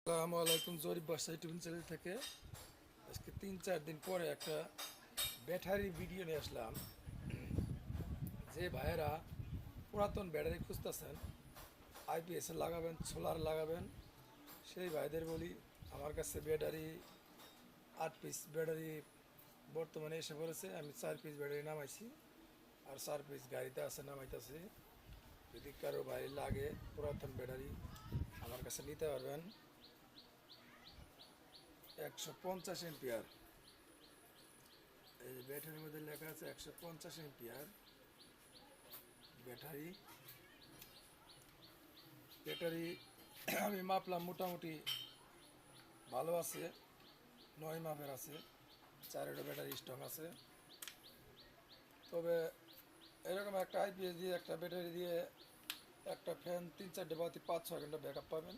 আসসালামু আলাইকুম। জরিপ বাসায় টিভি চ্যানেল থেকে আজকে 3-4 দিন পরে একটা ব্যাটারি ভিডিও নিয়ে আসলাম। যে ভাইয়েরা পুরাতন ব্যাটারি খুঁজতেছেন, আইপিএস লাগাবেন, সোলার লাগাবেন, সেই ভাইদের বলি আমার কাছে ব্যাটারি 8 পিস ব্যাটারি বর্তমানে এসে পড়েছে। আমি 4 পিস ব্যাটারি নামাইছি আর 4 পিস গাড়িতে আছে, নামাইতেছি। যদি কারো ভাই লাগে পুরাতন ব্যাটারি আমার কাছে নিতে পারবেন। 150 এম্পিয়ার, এই ব্যাটারির মধ্যে লেখা আছে 150 এম্পিয়ার ব্যাটারি। ব্যাটারি আমি মাপলাম, মোটামুটি ভালো আছে, 9 মাপের আছে, 4টা ব্যাটারি স্ট্রং আছে। তবে এরকম একটা আইপিএস দিয়ে, একটা ব্যাটারি দিয়ে, একটা ফ্যান, 3-4টে বাতি, 5-6 ঘন্টা ব্যাকআপ পাবেন।